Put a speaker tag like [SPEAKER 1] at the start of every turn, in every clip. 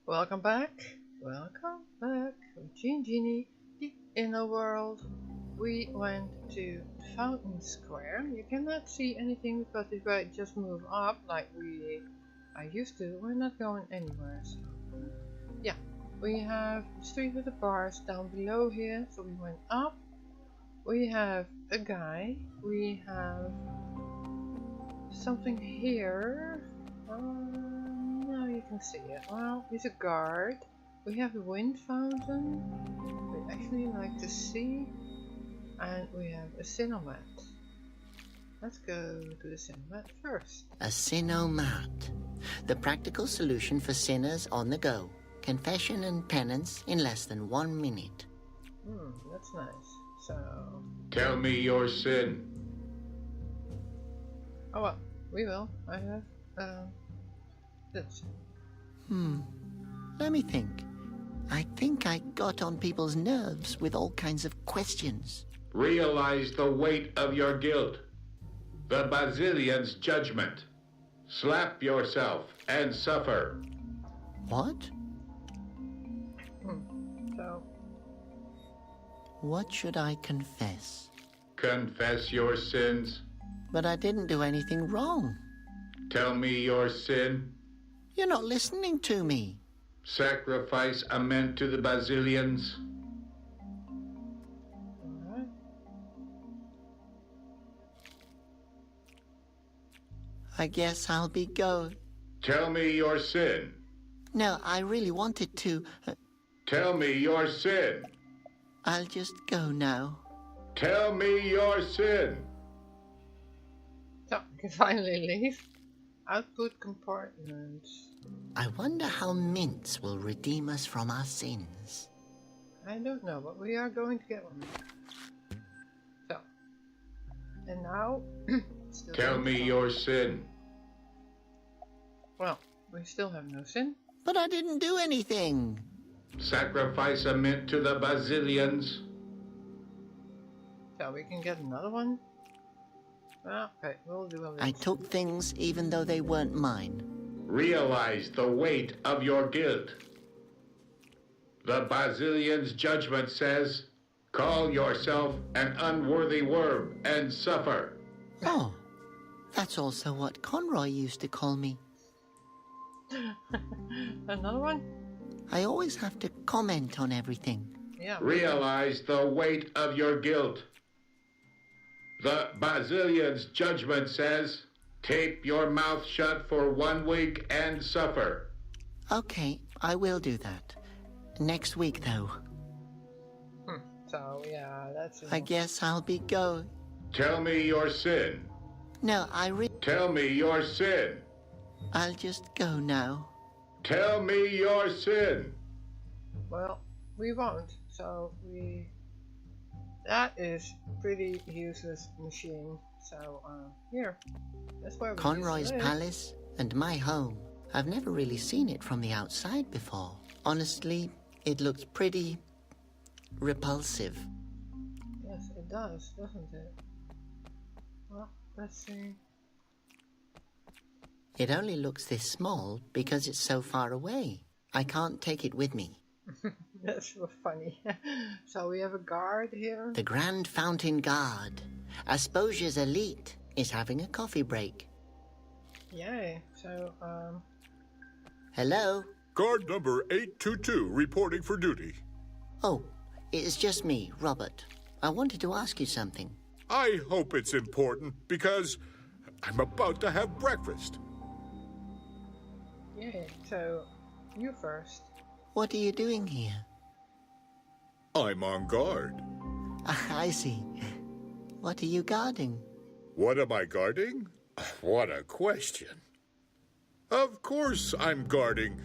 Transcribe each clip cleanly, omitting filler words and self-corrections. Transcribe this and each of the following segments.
[SPEAKER 1] Welcome back. Welcome back. Genie, the inner world. We went to Fountain Square. You cannot see anything because if I just move up like I used to, we're not going anywhere. So yeah, we have the street with the bars down below here. So we went up. We have a guy. We have something here. Now you can see it. Well, he's a guard. We have the wind fountain. We actually like to see. And we have a Sinomat. Let's go to the Sinomat first.
[SPEAKER 2] A Sinomat. The practical solution for sinners on the go. Confession and penance in less than 1 minute.
[SPEAKER 1] That's nice. So...
[SPEAKER 3] Tell me your sin.
[SPEAKER 1] Oh well, we will. I have, this.
[SPEAKER 2] Let me think. I think I got on people's nerves with all kinds of questions.
[SPEAKER 3] Realize the weight of your guilt. The Basilian's judgment. Slap yourself and suffer.
[SPEAKER 2] What?
[SPEAKER 1] So...
[SPEAKER 2] What should I confess?
[SPEAKER 3] Confess your sins.
[SPEAKER 2] But I didn't do anything wrong.
[SPEAKER 3] Tell me your sin.
[SPEAKER 2] You're not listening to me.
[SPEAKER 3] Sacrifice a mint to the Basilians.
[SPEAKER 1] Alright.
[SPEAKER 2] I guess I'll be go.
[SPEAKER 3] Tell me your sin.
[SPEAKER 2] No, I really wanted to.
[SPEAKER 3] Tell me your sin.
[SPEAKER 2] I'll just go now.
[SPEAKER 3] Tell me your sin.
[SPEAKER 1] So, we can finally leave. Output compartment.
[SPEAKER 2] I wonder how mints will redeem us from our sins.
[SPEAKER 1] I don't know, but we are going to get one. So. And now...
[SPEAKER 3] Tell me your sin.
[SPEAKER 1] Well, we still have no sin.
[SPEAKER 2] But I didn't do anything.
[SPEAKER 3] Sacrifice a mint to the Basilians.
[SPEAKER 1] So we can get another one. Well, okay, we'll do a
[SPEAKER 2] I took things even though they weren't mine.
[SPEAKER 3] Realize the weight of your guilt. The Basilian's judgment says, call yourself an unworthy worm and suffer.
[SPEAKER 2] Oh, that's also what Conroy used to call me.
[SPEAKER 1] Another one?
[SPEAKER 2] I always have to comment on everything.
[SPEAKER 1] Yeah.
[SPEAKER 3] Realize the weight of your guilt. The Basilian's judgment says, tape your mouth shut for 1 week and suffer.
[SPEAKER 2] Okay, I will do that. Next week, though.
[SPEAKER 1] So, yeah, that's...
[SPEAKER 2] I guess I'll be go.
[SPEAKER 3] Tell me your sin.
[SPEAKER 2] No,
[SPEAKER 3] Tell me your sin.
[SPEAKER 2] I'll just go now.
[SPEAKER 3] Tell me your sin.
[SPEAKER 1] Well, we won't. So, that is pretty useless machine. So, here. That's where we
[SPEAKER 2] Conroy's palace and my home. I've never really seen it from the outside before. Honestly, it looks pretty repulsive.
[SPEAKER 1] Yes, it does, doesn't it? Well, let's see.
[SPEAKER 2] It only looks this small because it's so far away. I can't take it with me.
[SPEAKER 1] That's so funny. So we have a guard here.
[SPEAKER 2] The Grand Fountain Guard, Asposia's elite, is having a coffee break.
[SPEAKER 1] Yay. So,
[SPEAKER 2] Hello?
[SPEAKER 4] Guard number 822 reporting for duty.
[SPEAKER 2] Oh, it's just me, Robert. I wanted to ask you something.
[SPEAKER 4] I hope it's important because I'm about to have breakfast.
[SPEAKER 1] yay. So, you first.
[SPEAKER 2] What are you doing here?
[SPEAKER 4] I'm on guard.
[SPEAKER 2] I see. What are you guarding?
[SPEAKER 4] What am I guarding? What a question. Of course I'm guarding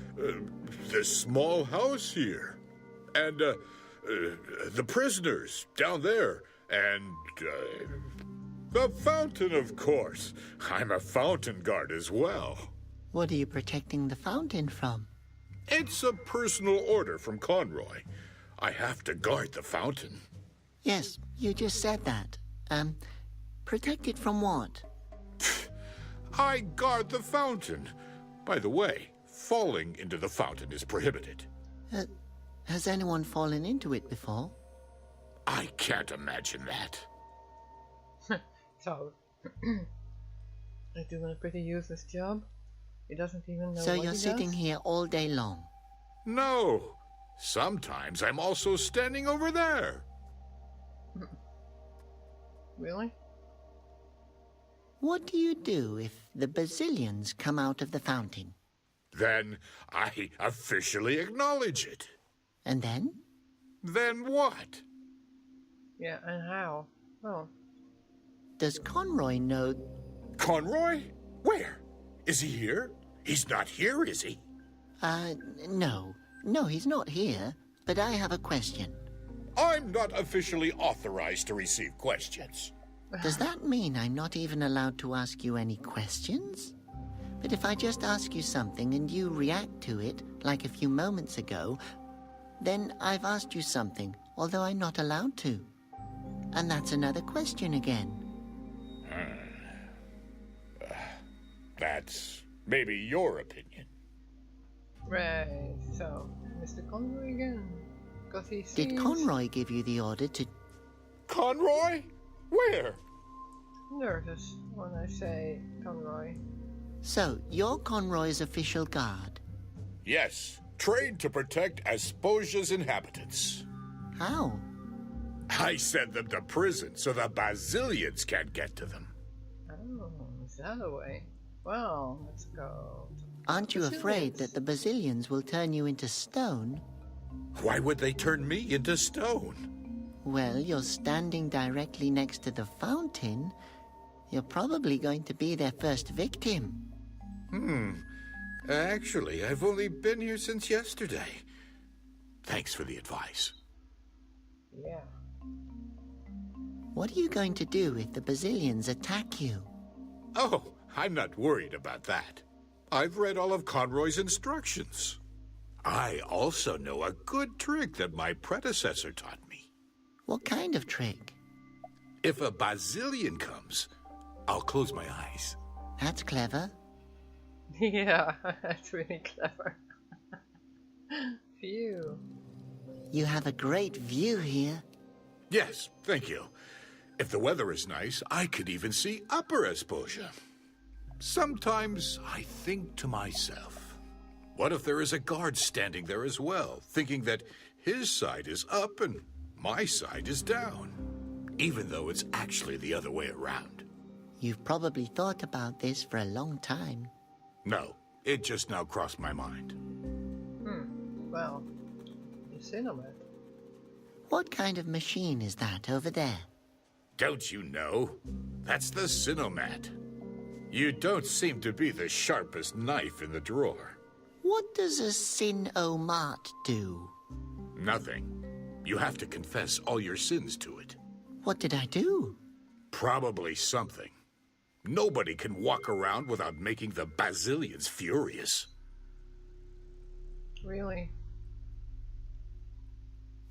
[SPEAKER 4] this small house here. And the prisoners down there. And the fountain, of course. I'm a fountain guard as well.
[SPEAKER 2] What are you protecting the fountain from?
[SPEAKER 4] It's a personal order from Conroy. I have to guard the fountain.
[SPEAKER 2] Yes, you just said that. Protect it from what?
[SPEAKER 4] I guard the fountain. By the way, falling into the fountain is prohibited.
[SPEAKER 2] Has anyone fallen into it before?
[SPEAKER 4] I can't imagine that.
[SPEAKER 1] So, he's doing a pretty useless job. He doesn't even know
[SPEAKER 2] So
[SPEAKER 1] what
[SPEAKER 2] you're
[SPEAKER 1] he
[SPEAKER 2] sitting
[SPEAKER 1] does.
[SPEAKER 2] here all day long?
[SPEAKER 4] No. Sometimes I'm also standing over there.
[SPEAKER 1] Really?
[SPEAKER 2] What do you do if the Basilians come out of the fountain?
[SPEAKER 4] Then I officially acknowledge it.
[SPEAKER 2] And then?
[SPEAKER 4] Then what?
[SPEAKER 1] Yeah, and how? Well,
[SPEAKER 2] Does Conroy know...
[SPEAKER 4] Conroy? Where? Is he here? He's not here, is he?
[SPEAKER 2] No. No, he's not here. But I have a question.
[SPEAKER 4] I'm not officially authorized to receive questions.
[SPEAKER 2] Does that mean I'm not even allowed to ask you any questions? But if I just ask you something and you react to it, like a few moments ago, then I've asked you something, although I'm not allowed to. And that's another question again.
[SPEAKER 4] That's maybe your opinion.
[SPEAKER 1] right, so, Mr. Conroy again. Because he seems...
[SPEAKER 2] Did Conroy give you the order to...
[SPEAKER 4] Conroy? Where?
[SPEAKER 1] nervous when I say Conroy.
[SPEAKER 2] So, you're Conroy's official guard?
[SPEAKER 4] Yes, trained to protect Asposia's inhabitants.
[SPEAKER 2] How?
[SPEAKER 4] I send them to prison so the Basilians can't get to them.
[SPEAKER 1] Oh, is that a way? Well, let's go.
[SPEAKER 2] Aren't you afraid that the Basilians will turn you into stone?
[SPEAKER 4] Why would they turn me into stone?
[SPEAKER 2] Well, you're standing directly next to the fountain. You're probably going to be their first victim.
[SPEAKER 4] Actually, I've only been here since yesterday. Thanks for the advice.
[SPEAKER 1] Yeah.
[SPEAKER 2] What are you going to do if the Basilians attack you?
[SPEAKER 4] Oh, I'm not worried about that. I've read all of Conroy's instructions. I also know a good trick that my predecessor taught me.
[SPEAKER 2] What kind of trick?
[SPEAKER 4] If a Basilian comes, I'll close my eyes.
[SPEAKER 2] That's clever.
[SPEAKER 1] Yeah, that's really clever. Phew.
[SPEAKER 2] You have a great view here.
[SPEAKER 4] Yes, thank you. If the weather is nice, I could even see Upper Asposia. Sometimes I think to myself, what if there is a guard standing there as well, thinking that his side is up and my side is down, even though it's actually the other way around?
[SPEAKER 2] You've probably thought about this for a long time.
[SPEAKER 4] No, it just now crossed my mind.
[SPEAKER 1] Well, the cinnamon.
[SPEAKER 2] What kind of machine is that over there?
[SPEAKER 4] Don't you know? That's the Sinomat. You don't seem to be the sharpest knife in the drawer.
[SPEAKER 2] What does a Sin-O-Mart do?
[SPEAKER 4] Nothing. You have to confess all your sins to it.
[SPEAKER 2] What did I do?
[SPEAKER 4] Probably something. Nobody can walk around without making the Basilians furious.
[SPEAKER 1] Really?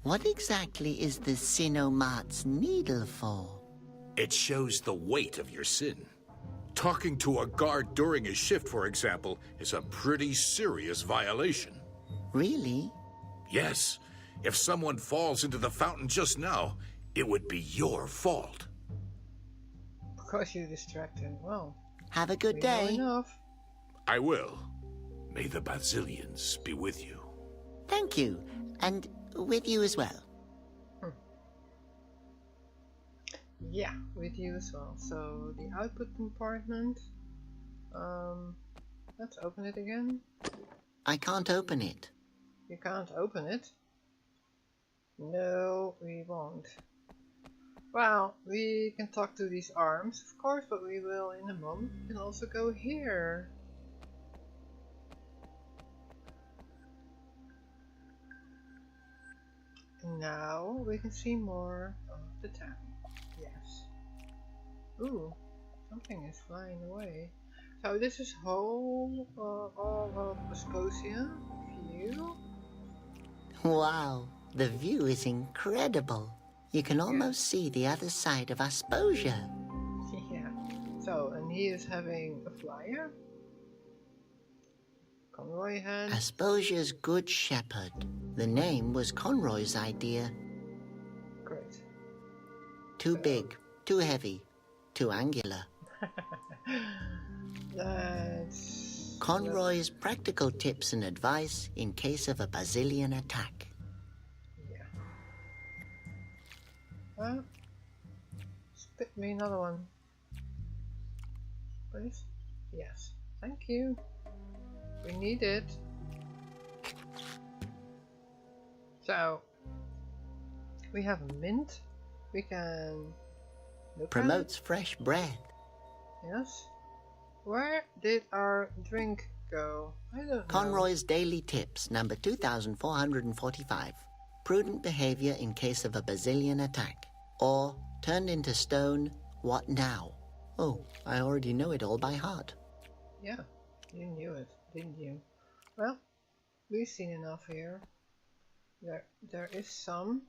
[SPEAKER 2] What exactly is the Sin-O-Mart's needle for?
[SPEAKER 4] It shows the weight of your sin. Talking to a guard during a shift, for example, is a pretty serious violation.
[SPEAKER 2] Really?
[SPEAKER 4] Yes. If someone falls into the fountain just now, it would be your fault.
[SPEAKER 1] Because you distracted. Well,
[SPEAKER 2] Have a good
[SPEAKER 1] we know
[SPEAKER 2] day.
[SPEAKER 1] enough.
[SPEAKER 4] I will. May the Basilians be with you.
[SPEAKER 2] Thank you. And with you as well.
[SPEAKER 1] Yeah, with you as well. So, the output compartment. Let's open it again.
[SPEAKER 2] I can't open it.
[SPEAKER 1] You can't open it. No, we won't. Well, we can talk to these arms, of course, but we will in a moment. We can also go here. Now we can see more of the town. Yes. Ooh, something is flying away. So this is whole all of Asposia view.
[SPEAKER 2] Wow, the view is incredible. You can almost see the other side of Asposia.
[SPEAKER 1] Yeah. So, and he is having a flyer. Conroy had.
[SPEAKER 2] Asposia's Good Shepherd. The name was Conroy's idea.
[SPEAKER 1] Great.
[SPEAKER 2] Too big, too heavy, too angular.
[SPEAKER 1] That's...
[SPEAKER 2] Conroy's practical tips and advice in case of a Basilian attack.
[SPEAKER 1] Yeah. Well, spit me another one. Please? Yes. Thank you. We need it. So, we have a mint. We can look
[SPEAKER 2] Promotes fresh breath.
[SPEAKER 1] Yes. Where did our drink go? I don't know.
[SPEAKER 2] Conroy's Daily Tips, number 2445. Prudent behavior in case of a Basilian attack. Or, turned into stone, what now? Oh, I already know it all by heart.
[SPEAKER 1] Yeah, you knew it, didn't you? Well, we've seen enough here. There is some.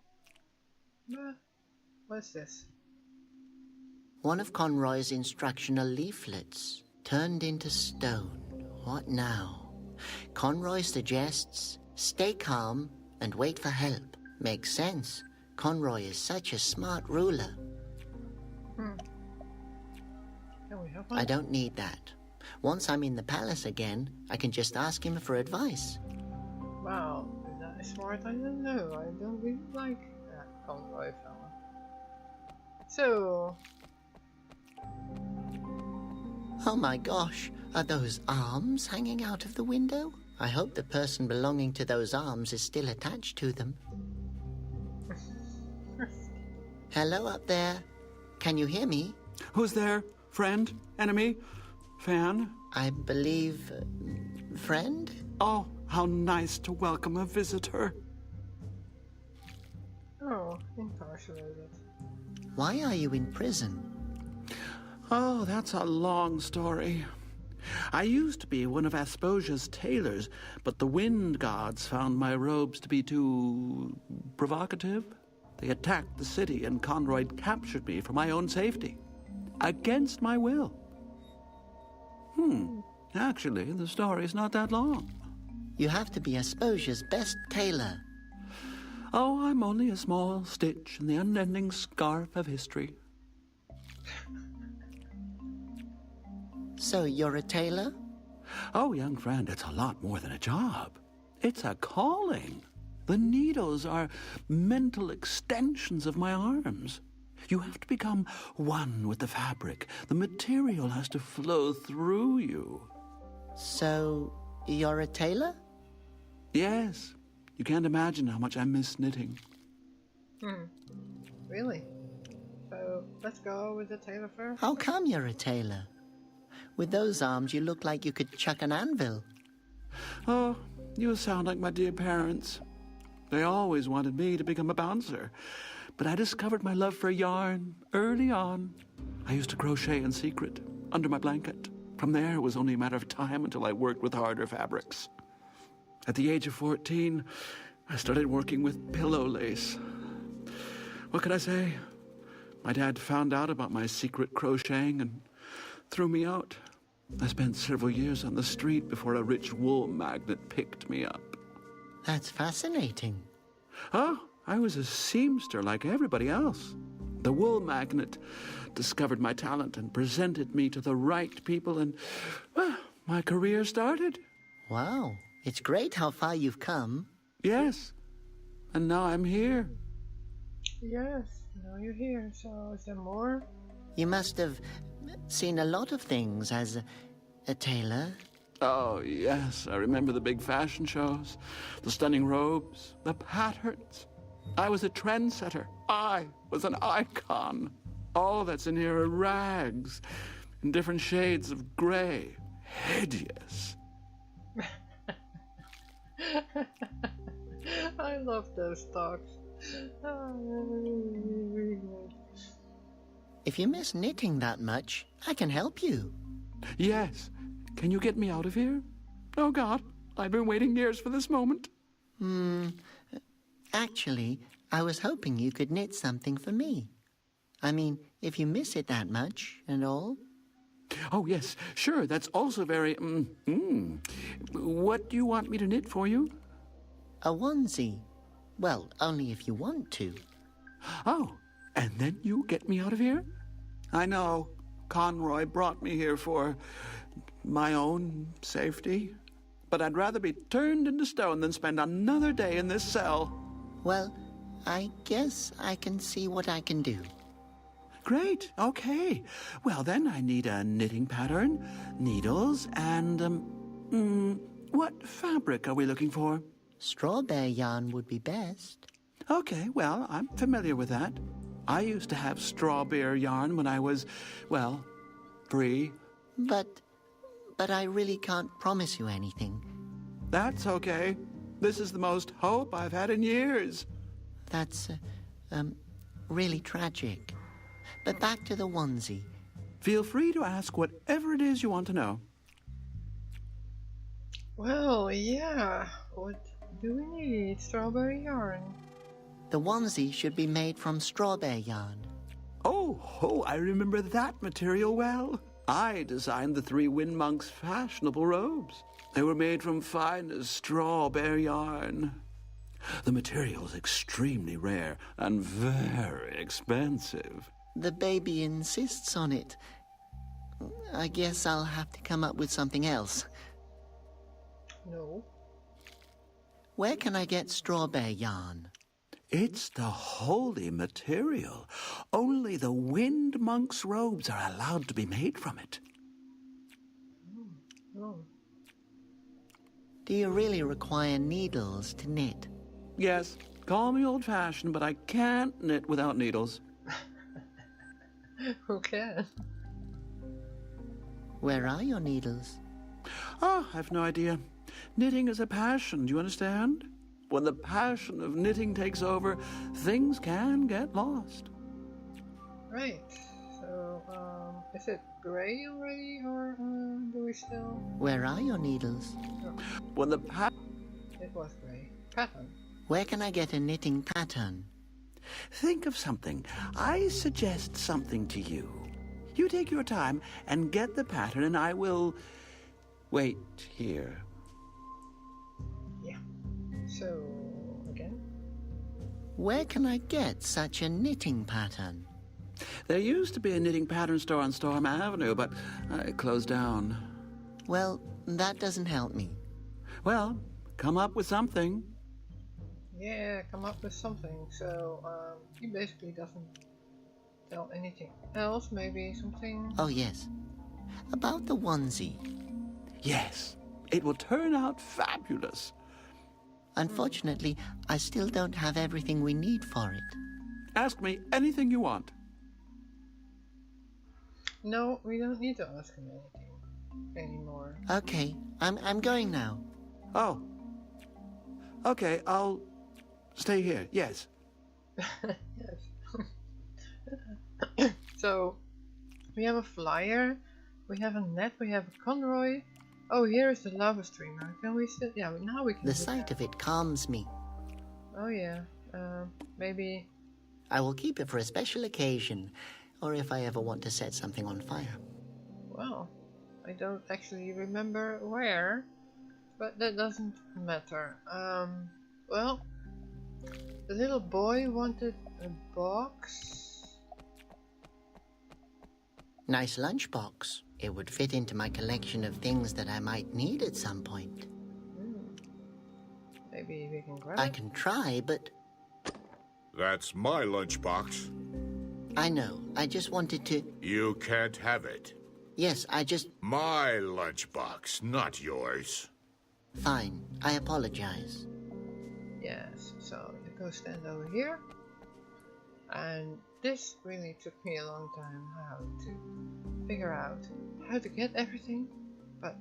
[SPEAKER 1] What's this?
[SPEAKER 2] One of Conroy's instructional leaflets. Turned into stone. What now? Conroy suggests, stay calm and wait for help. Makes sense. Conroy is such a smart ruler.
[SPEAKER 1] Can we have one?
[SPEAKER 2] I don't need that. Once I'm in the palace again, I can just ask him for advice.
[SPEAKER 1] Wow, is that smart? I don't know. I don't really like that Conroy fella. So...
[SPEAKER 2] Oh my gosh, are those arms hanging out of the window? I hope the person belonging to those arms is still attached to them. Hello up there. Can you hear me?
[SPEAKER 5] Who's there? Friend? Enemy? Fan?
[SPEAKER 2] I believe... friend?
[SPEAKER 5] Oh, how nice to welcome a visitor.
[SPEAKER 1] Oh, incarcerated.
[SPEAKER 2] Why are you in prison?
[SPEAKER 5] Oh, that's a long story. I used to be one of Asposia's tailors, but the wind gods found my robes to be too... provocative. They attacked the city and Conroy captured me for my own safety. Against my will. Actually, the story's not that long.
[SPEAKER 2] You have to be Asposia's best tailor.
[SPEAKER 5] Oh, I'm only a small stitch in the unending scarf of history.
[SPEAKER 2] So you're a tailor?
[SPEAKER 5] Oh, young friend, it's a lot more than a job. It's a calling. The needles are mental extensions of my arms. You have to become one with the fabric. The material has to flow through you.
[SPEAKER 2] So you're a tailor?
[SPEAKER 5] Yes. You can't imagine how much I miss knitting.
[SPEAKER 1] Really? So, let's go with the tailor first.
[SPEAKER 2] How come you're a tailor? With those arms, you look like you could chuck an anvil.
[SPEAKER 5] Oh, you sound like my dear parents. They always wanted me to become a bouncer. But I discovered my love for yarn early on. I used to crochet in secret, under my blanket. From there, it was only a matter of time until I worked with harder fabrics. At the age of 14, I started working with pillow lace. What could I say? My dad found out about my secret crocheting and threw me out. I spent several years on the street before a rich wool magnate picked me up.
[SPEAKER 2] That's fascinating.
[SPEAKER 5] Oh, I was a seamster like everybody else. The wool magnate discovered my talent and presented me to the right people, and well, my career started.
[SPEAKER 2] Wow, it's great how far you've come.
[SPEAKER 5] Yes, and now I'm here.
[SPEAKER 1] Yes, now you're here. So, is there more?
[SPEAKER 2] You must have seen a lot of things as a tailor.
[SPEAKER 5] Oh, yes, I remember the big fashion shows, the stunning robes, the patterns. I was a trendsetter. I was an icon. All that's in here are rags in different shades of gray. Hideous.
[SPEAKER 1] I love those talks.
[SPEAKER 2] If you miss knitting that much, I can help you.
[SPEAKER 5] Yes. Can you get me out of here? Oh, God, I've been waiting years for this moment.
[SPEAKER 2] Actually, I was hoping you could knit something for me. I mean, if you miss it that much and all.
[SPEAKER 5] Oh, yes, sure, that's also very, What do you want me to knit for you?
[SPEAKER 2] A onesie. Well, only if you want to.
[SPEAKER 5] Oh, and then you get me out of here? I know. Conroy brought me here for my own safety. But I'd rather be turned into stone than spend another day in this cell.
[SPEAKER 2] Well, I guess I can see what I can do.
[SPEAKER 5] Great, okay. Well, then I need a knitting pattern, needles, and, what fabric are we looking for?
[SPEAKER 2] Strawberry yarn would be best.
[SPEAKER 5] Okay, well, I'm familiar with that. I used to have strawberry yarn when I was, well, 3.
[SPEAKER 2] But I really can't promise you anything.
[SPEAKER 5] That's okay. This is the most hope I've had in years.
[SPEAKER 2] That's, really tragic. But back to the onesie.
[SPEAKER 5] Feel free to ask whatever it is you want to know.
[SPEAKER 1] Well, yeah. What do we need? Strawberry yarn.
[SPEAKER 2] The onesie should be made from strawberry yarn.
[SPEAKER 5] Oh, I remember that material well. I designed the 3 Wind Monks' fashionable robes. They were made from finest strawberry yarn. The material is extremely rare and very expensive.
[SPEAKER 2] The baby insists on it. I guess I'll have to come up with something else.
[SPEAKER 1] No.
[SPEAKER 2] Where can I get strawberry yarn?
[SPEAKER 5] It's the holy material. Only the Wind Monks' robes are allowed to be made from it.
[SPEAKER 1] Oh.
[SPEAKER 2] Do you really require needles to knit?
[SPEAKER 5] Yes, call me old-fashioned, but I can't knit without needles.
[SPEAKER 1] Who can?
[SPEAKER 2] Where are your needles?
[SPEAKER 5] Oh, I've no idea. Knitting is a passion, do you understand? When the passion of knitting takes over, things can get lost.
[SPEAKER 1] Right. So, is it gray already, or do we still?
[SPEAKER 2] Where are your needles?
[SPEAKER 1] No,
[SPEAKER 5] When the
[SPEAKER 1] it was gray. Pattern.
[SPEAKER 2] Where can I get a knitting pattern?
[SPEAKER 5] Think of something. I suggest something to you. You take your time and get the pattern, and I will wait here.
[SPEAKER 1] Yeah. So, again?
[SPEAKER 2] Where can I get such a knitting pattern?
[SPEAKER 5] There used to be a knitting pattern store on Storm Avenue, but it closed down.
[SPEAKER 2] Well, that doesn't help me.
[SPEAKER 5] Well, come up with something.
[SPEAKER 1] Yeah, come up with something. So, he basically doesn't tell anything else. Maybe something.
[SPEAKER 2] Oh, yes. About the onesie.
[SPEAKER 5] Yes, it will turn out fabulous.
[SPEAKER 2] Unfortunately, I still don't have everything we need for it.
[SPEAKER 5] Ask me anything you want.
[SPEAKER 1] No, we don't need to ask him anything anymore.
[SPEAKER 2] Okay, I'm going now.
[SPEAKER 5] Oh. Okay, I'll stay here, yes.
[SPEAKER 1] Yes. So, we have a flyer, we have a net, we have a Conroy. Oh, here is the lava streamer. Can we still? Yeah, now we can.
[SPEAKER 2] The sight of it calms me.
[SPEAKER 1] Oh yeah. Maybe.
[SPEAKER 2] I will keep it for a special occasion, or if I ever want to set something on fire.
[SPEAKER 1] Well, I don't actually remember where, but that doesn't matter. Well, the little boy wanted a box.
[SPEAKER 2] Nice lunchbox. It would fit into my collection of things that I might need at some point.
[SPEAKER 1] Maybe we can grab
[SPEAKER 2] I
[SPEAKER 1] it.
[SPEAKER 2] can try, but
[SPEAKER 4] That's my lunchbox.
[SPEAKER 2] I know. I just wanted to...
[SPEAKER 4] You can't have it.
[SPEAKER 2] Yes, I just...
[SPEAKER 4] My lunchbox, not yours.
[SPEAKER 2] Fine. I apologize.
[SPEAKER 1] Yes. So you go stand over here. And this really took me a long time how to figure out how to get everything, but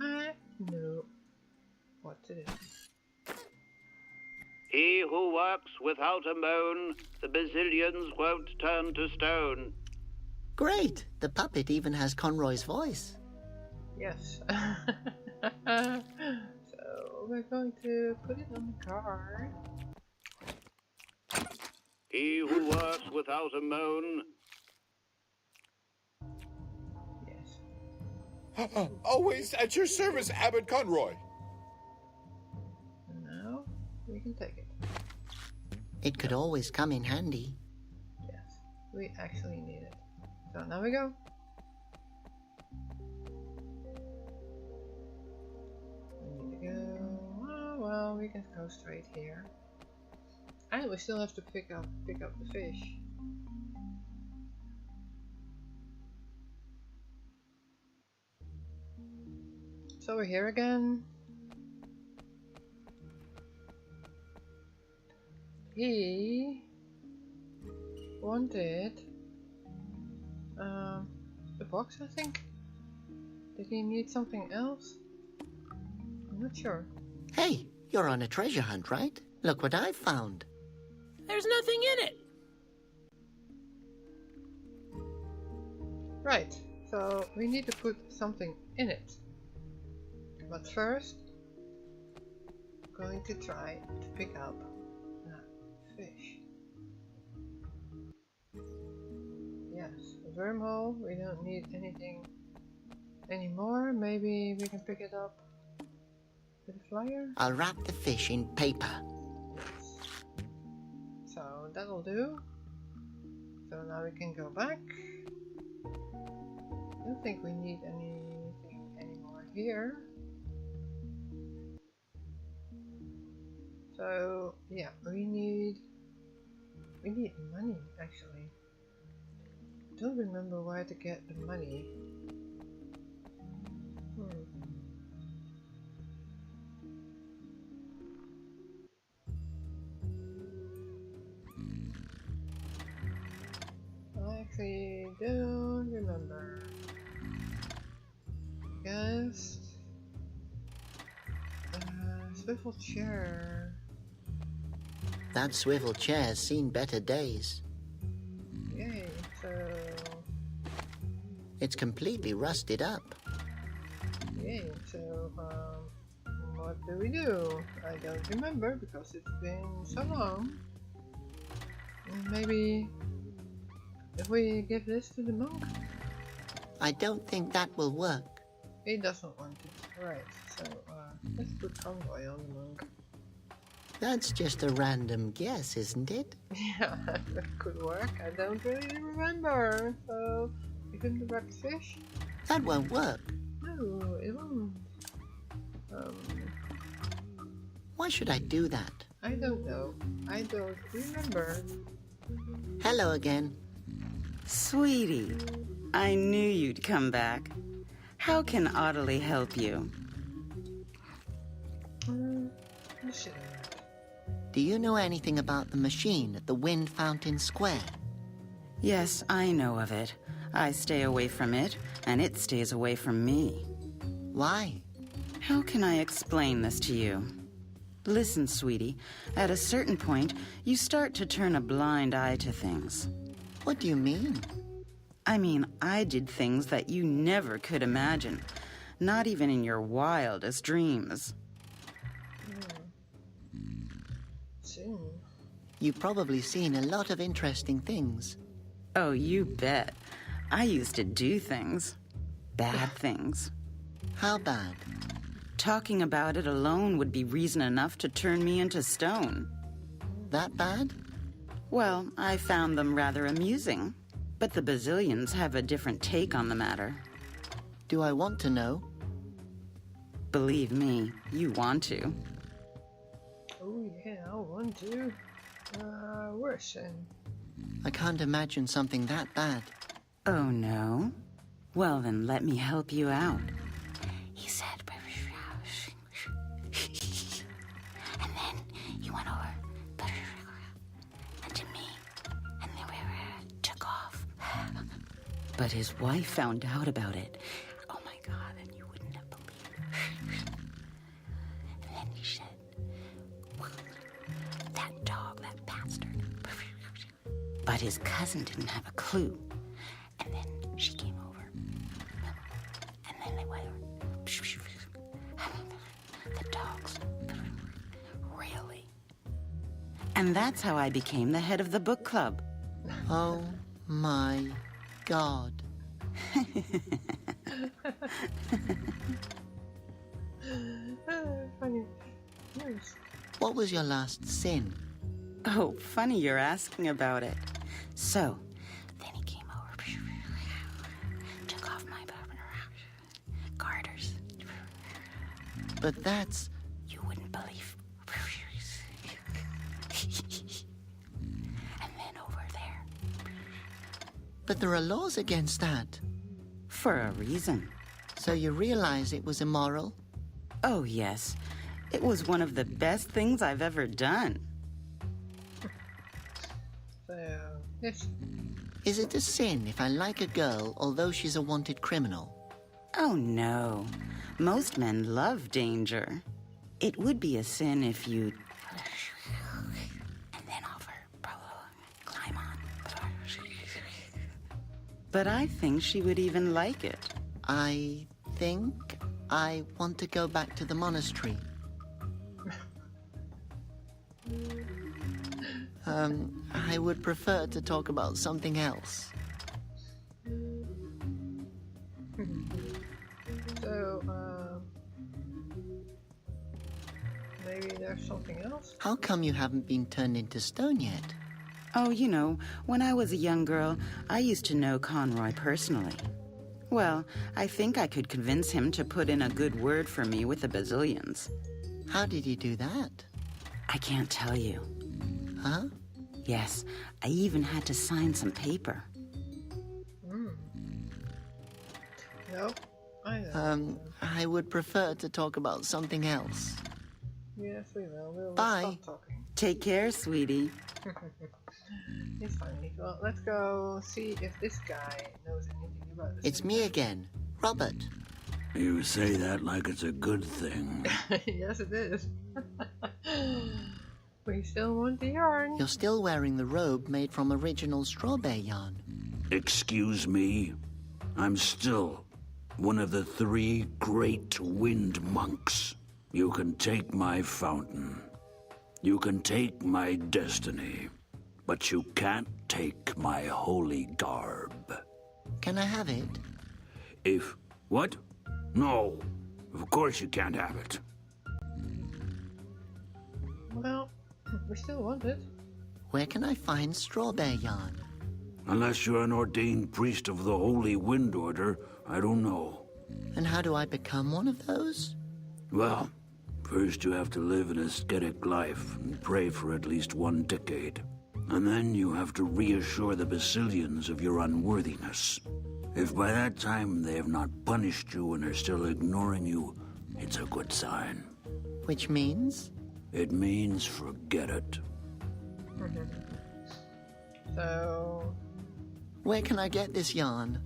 [SPEAKER 1] I knew what to do.
[SPEAKER 6] He who works without a moan, the Basilians won't turn to stone.
[SPEAKER 2] Great! The puppet even has Conroy's voice.
[SPEAKER 1] Yes. So we're going to put it on the card.
[SPEAKER 6] He who works without a moan.
[SPEAKER 1] Yes.
[SPEAKER 4] Always at your service, Abbot Conroy.
[SPEAKER 1] Now we can take it.
[SPEAKER 2] It could always come in handy.
[SPEAKER 1] Yes, we actually need it. So now we go. We need to go. Oh well, we can go straight here. And we still have to pick up the fish. So we're here again. He wanted the box, I think. Did he need something else? I'm not sure.
[SPEAKER 2] Hey, you're on a treasure hunt, right? Look what I found.
[SPEAKER 7] There's nothing in it.
[SPEAKER 1] Right, so we need to put something in it. But first, I'm going to try to pick up that fish. Yes, a wormhole. We don't need anything anymore. Maybe we can pick it up with a flyer.
[SPEAKER 2] I'll wrap the fish in paper.
[SPEAKER 1] Yes. So that'll do. So now we can go back. I don't think we need anything anymore here. So yeah, we need money actually. I don't remember where to get the money. I actually don't remember. Guess swivel chair.
[SPEAKER 2] That swivel chair's seen better days.
[SPEAKER 1] Yay, so
[SPEAKER 2] It's completely rusted up.
[SPEAKER 1] yay, so what do we do? I don't remember because it's been so long. Maybe if we give this to the monk?
[SPEAKER 2] I don't think that will work.
[SPEAKER 1] He doesn't want it. Right, so let's put convoy on the monk.
[SPEAKER 2] That's just a random guess, isn't it?
[SPEAKER 1] Yeah, that could work. I don't really remember. So, we couldn't wrap fish?
[SPEAKER 2] That won't work.
[SPEAKER 1] No, it won't.
[SPEAKER 2] Why should I do that?
[SPEAKER 1] I don't know. I don't remember.
[SPEAKER 2] Hello again.
[SPEAKER 8] Sweetie, I knew you'd come back. How can Ottilie help you?
[SPEAKER 1] Listen.
[SPEAKER 2] Do you know anything about the machine at the Wind Fountain Square?
[SPEAKER 8] Yes, I know of it. I stay away from it, and it stays away from me.
[SPEAKER 2] Why?
[SPEAKER 8] How can I explain this to you? Listen, sweetie, at a certain point, you start to turn a blind eye to things.
[SPEAKER 2] What do you mean?
[SPEAKER 8] I mean, I did things that you never could imagine, not even in your wildest dreams.
[SPEAKER 1] Soon.
[SPEAKER 2] You've probably seen a lot of interesting things.
[SPEAKER 8] Oh, you bet. I used to do things. Bad things.
[SPEAKER 2] How bad?
[SPEAKER 8] Talking about it alone would be reason enough to turn me into stone.
[SPEAKER 2] That bad?
[SPEAKER 8] Well, I found them rather amusing. But the Bazillions have a different take on the matter.
[SPEAKER 2] Do I want to know?
[SPEAKER 8] Believe me, you want to.
[SPEAKER 1] Oh yeah, I want to. Worse then.
[SPEAKER 2] I can't imagine something that bad.
[SPEAKER 8] Oh, no? Well, then let me help you out. He said... and then you went over... and to me... and then we took off. But his wife found out about it. Oh, my God, and you wouldn't have believed. And then he said... that dog, that bastard. But his cousin didn't have a clue. And then she came over. And then they went. The dogs. Really. And that's how I became the head of the book club.
[SPEAKER 2] Oh my God.
[SPEAKER 1] Funny. Yes.
[SPEAKER 2] What was your last sin?
[SPEAKER 8] Oh, funny you're asking about it. So, then he came over, took off my garters.
[SPEAKER 2] But that's...
[SPEAKER 8] You wouldn't believe. And then over there.
[SPEAKER 2] But there are laws against that.
[SPEAKER 8] For a reason.
[SPEAKER 2] So you realize it was immoral?
[SPEAKER 8] Oh, yes. It was one of the best things I've ever done.
[SPEAKER 1] So, yes.
[SPEAKER 2] Is it a sin if I like a girl although she's a wanted criminal?
[SPEAKER 8] Oh, no. Most men love danger. It would be a sin if you... And then over. Climb on. But I think she would even like it.
[SPEAKER 2] I think I want to go back to the monastery. I would prefer to talk about something else.
[SPEAKER 1] So, maybe there's something else?
[SPEAKER 2] How come you haven't been turned into stone yet?
[SPEAKER 8] Oh, you know, when I was a young girl, I used to know Conroy personally. Well, I think I could convince him to put in a good word for me with the Basilians.
[SPEAKER 2] How did you do that?
[SPEAKER 8] I can't tell you.
[SPEAKER 2] Huh?
[SPEAKER 8] Yes, I even had to sign some paper.
[SPEAKER 1] No, I know.
[SPEAKER 2] I would prefer to talk about something else.
[SPEAKER 1] Yes, we will. We'll
[SPEAKER 2] Bye.
[SPEAKER 1] stop talking.
[SPEAKER 8] Take care, sweetie.
[SPEAKER 1] It's funny. Well, let's go see if this guy knows anything about this.
[SPEAKER 2] It's me again, Robert.
[SPEAKER 5] You say that like it's a good thing.
[SPEAKER 1] Yes, it is. We still want the yarn.
[SPEAKER 2] You're still wearing the robe made from original strawberry yarn.
[SPEAKER 5] Excuse me? I'm still one of the 3 great wind monks. You can take my fountain. You can take my destiny. But you can't take my holy garb.
[SPEAKER 2] Can I have it?
[SPEAKER 5] If... what? No. Of course you can't have it.
[SPEAKER 1] Well, we still want it.
[SPEAKER 2] Where can I find strawberry yarn?
[SPEAKER 5] Unless you're an ordained priest of the Holy Wind Order, I don't know.
[SPEAKER 2] And how do I become one of those?
[SPEAKER 5] Well, first you have to live an ascetic life and pray for at least 1 decade. And then you have to reassure the Basilians of your unworthiness. If by that time they have not punished you and are still ignoring you, it's a good sign.
[SPEAKER 2] Which means?
[SPEAKER 5] It means forget it.
[SPEAKER 1] So...
[SPEAKER 2] Where can I get this yarn?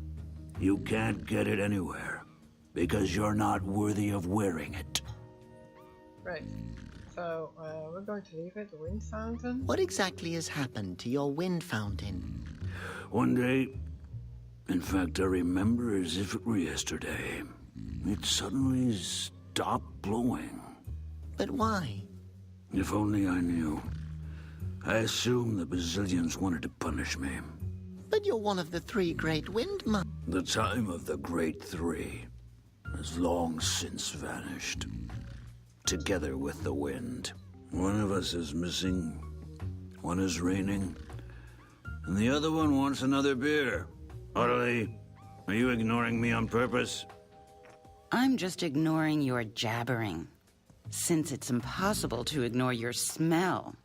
[SPEAKER 5] You can't get it anywhere, because you're not worthy of wearing it.
[SPEAKER 1] Right. So, we're going to leave it, the wind fountain.
[SPEAKER 2] What exactly has happened to your wind fountain?
[SPEAKER 5] One day, in fact I remember as if it were yesterday, it suddenly stopped blowing.
[SPEAKER 2] But why?
[SPEAKER 5] If only I knew. I assume the Basilians wanted to punish me.
[SPEAKER 2] But you're one of the 3 great wind monks.
[SPEAKER 5] The time of the Great 3 has long since vanished. Together with the wind. One of us is missing, one is reigning, and the other one wants another beer. Ottilie, are you ignoring me on purpose?
[SPEAKER 8] I'm just ignoring your jabbering, since it's impossible to ignore your smell.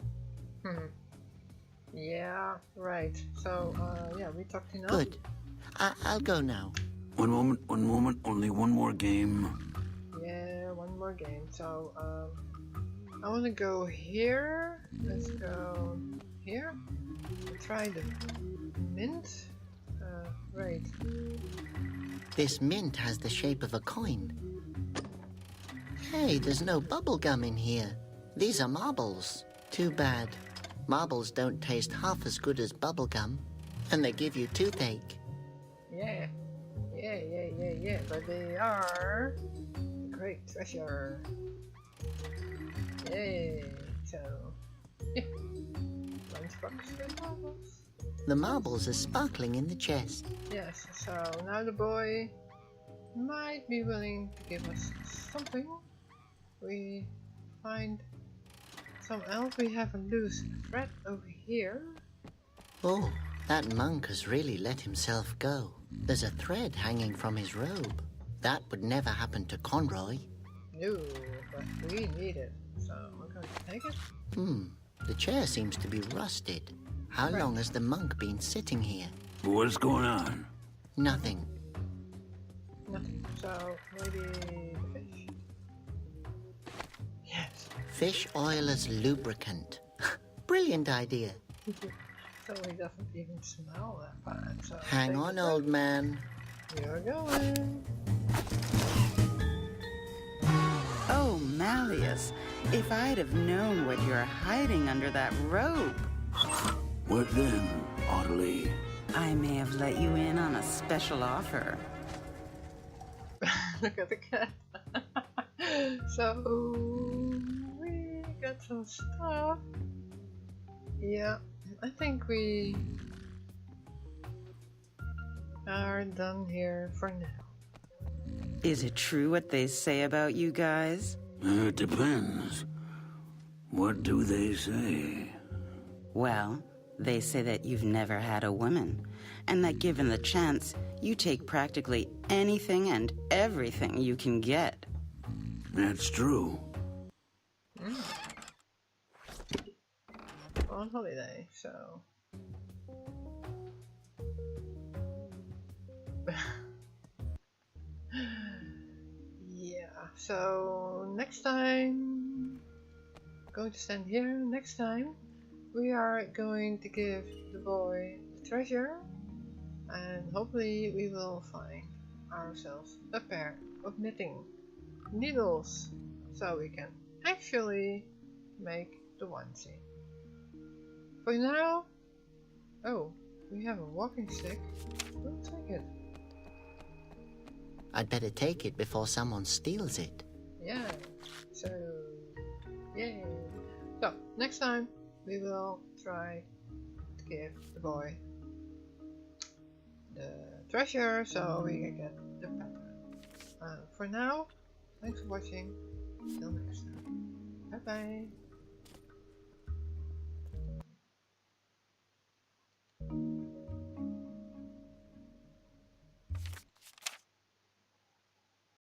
[SPEAKER 1] Yeah, right. So, yeah, we talked enough.
[SPEAKER 2] Good. I'll go now.
[SPEAKER 5] One moment, only one more game.
[SPEAKER 1] Yeah, one more game. So, I want to go here. Let's go here. We'll try the mint. Right.
[SPEAKER 2] This mint has the shape of a coin. Hey, there's no bubble gum in here. These are marbles. Too bad. Marbles don't taste half as good as bubble gum, and they give you toothache.
[SPEAKER 1] Yeah. Yeah. But they are great treasure. Yay. So, yeah. Lunchbox with marbles.
[SPEAKER 2] The marbles are sparkling in the chest.
[SPEAKER 1] Yes, so now the boy might be willing to give us something. We find some else. We have a loose thread over here.
[SPEAKER 2] Oh, that monk has really let himself go. There's a thread hanging from his robe. That would never happen to Conroy.
[SPEAKER 1] No, but we need it, so we're going to take it.
[SPEAKER 2] The chair seems to be rusted. How long has the monk been sitting here?
[SPEAKER 5] What's going on?
[SPEAKER 2] Nothing.
[SPEAKER 1] Nothing. So maybe the fish. Yes.
[SPEAKER 2] Fish oil as lubricant. Brilliant idea.
[SPEAKER 1] So he doesn't even smell that bad. So
[SPEAKER 2] Hang on, old man.
[SPEAKER 1] You're going.
[SPEAKER 8] Oh, Malleus, if I'd have known what you're hiding under that robe,
[SPEAKER 5] What then, Audley?
[SPEAKER 8] I may have let you in on a special offer.
[SPEAKER 1] Look at the cat. So we got some stuff. Yeah, I think we are done here for now.
[SPEAKER 8] Is it true what they say about you guys?
[SPEAKER 5] It depends. What do they say?
[SPEAKER 8] Well, they say that you've never had a woman, and that given the chance, you take practically anything and everything you can get.
[SPEAKER 5] That's true.
[SPEAKER 1] On holiday, so yeah, so next time, going to stand here. Next time we are going to give the boy the treasure, and hopefully we will find ourselves a pair of knitting needles so we can actually make the onesie. For now, oh, we have a walking stick. We'll take it.
[SPEAKER 2] I'd better take it before someone steals it.
[SPEAKER 1] Yeah, so, yay. So, next time we will try to give the boy the treasure so we can get the pattern. For now, thanks for watching. Till next time. Bye bye.